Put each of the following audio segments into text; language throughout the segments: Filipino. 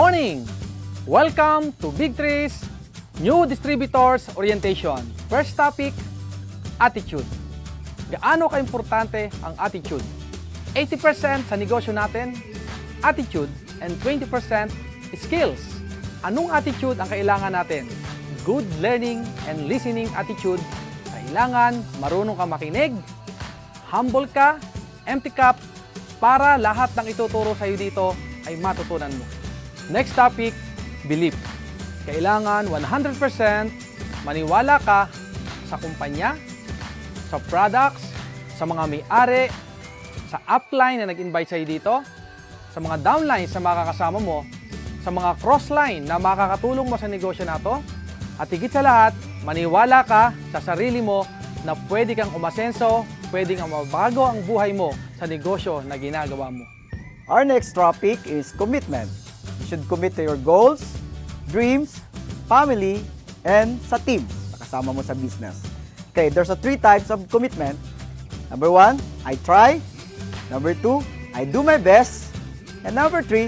morning! Welcome to Big Tree's New Distributors Orientation. First topic, attitude. Gaano ka-importante ang attitude? 80% sa negosyo natin, attitude, and 20% skills. Anong attitude ang kailangan natin? Good learning and listening attitude. Kailangan marunong ka makinig, humble ka, empty cup, para lahat ng ituturo sa iyo dito ay matutunan mo. Next topic, belief. Kailangan 100% maniwala ka sa kumpanya, sa products, sa mga may-ari, sa upline na nag-invite sa iyo dito, sa mga downline sa mga kasama mo, sa mga crossline na makakatulong mo sa negosyo na to, at higit sa lahat, maniwala ka sa sarili mo na pwede kang umasenso, pwede kang mabago ang buhay mo sa negosyo na ginagawa mo. Our next topic is commitment. You should commit to your goals, dreams, family, and sa team na kasama mo sa business. Okay, there's three types of commitment. Number 1, I try. Number 2, I do my best. And number 3,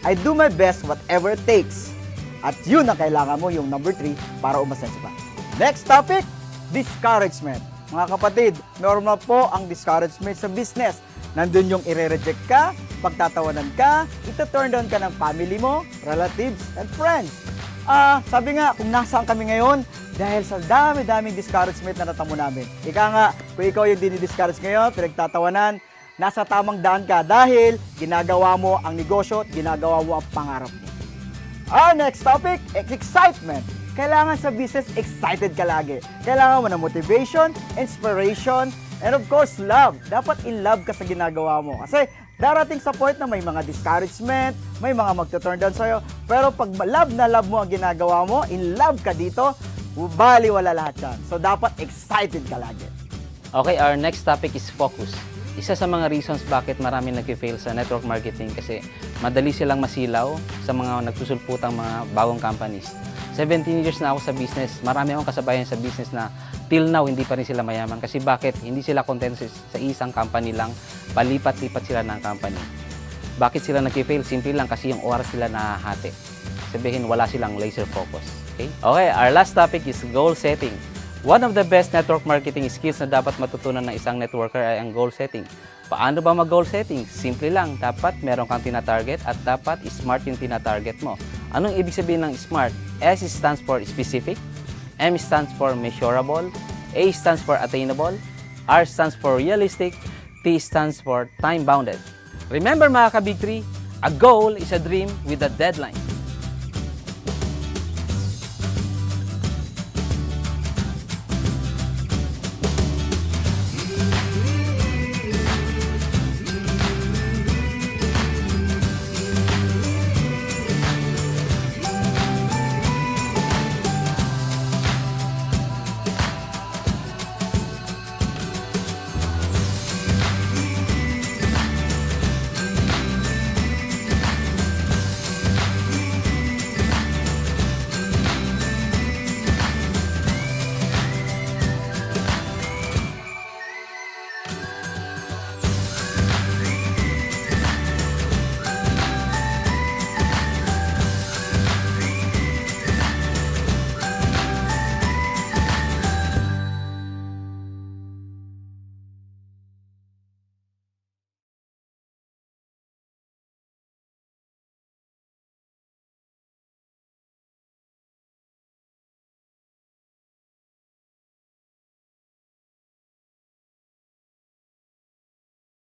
I do my best whatever it takes. At yun ang kailangan mo, yung number 3, para umasenso ka. Next topic, discouragement. Mga kapatid, normal po ang discouragement sa business. Nandun yung ire-reject ka, pagtatawanan ka, ito-turn down ka ng family mo, relatives, and friends. Sabi nga, kung nasaan kami ngayon, dahil sa dami-daming discouragement na natamo namin. Ika nga, kung ikaw yung dinidiscourage ngayon, pinagtatawanan, nasa tamang daan ka dahil ginagawa mo ang negosyo at ginagawa mo ang pangarap mo. Our next topic, excitement. Kailangan sa business, excited ka lagi. Kailangan mo ng motivation, inspiration, and of course, love. Dapat in love ka sa ginagawa mo. Kasi darating sa point na may mga discouragement, may mga magtuturn down sa'yo. Pero pag love na love mo ang ginagawa mo, in love ka dito, baliwala lahat yan. So dapat excited ka lagi. Okay, our next topic is focus. Isa sa mga reasons bakit marami nag-fail sa network marketing kasi madali silang masilaw sa mga nagsusulputang mga bagong companies. 17 years na ako sa business, marami akong kasabayan sa business na till now hindi pa rin sila mayaman. Kasi bakit? Hindi sila content sa isang company lang, palipat-lipat sila ng company. Bakit sila nag-fail? Simple lang kasi yung oras sila nahahati. Sabihin, wala silang laser focus. Okay? Okay, our last topic is goal setting. One of the best network marketing skills na dapat matutunan ng isang networker ay ang goal setting. Paano ba mag-goal setting? Simple lang, dapat meron kang tina-target at dapat smart yung tina-target mo. Anong ibig sabihin ng smart? S stands for specific, M stands for measurable, A stands for attainable, R stands for realistic, T stands for time-bounded. Remember mga ka-Big Tree, a goal is a dream with a deadline.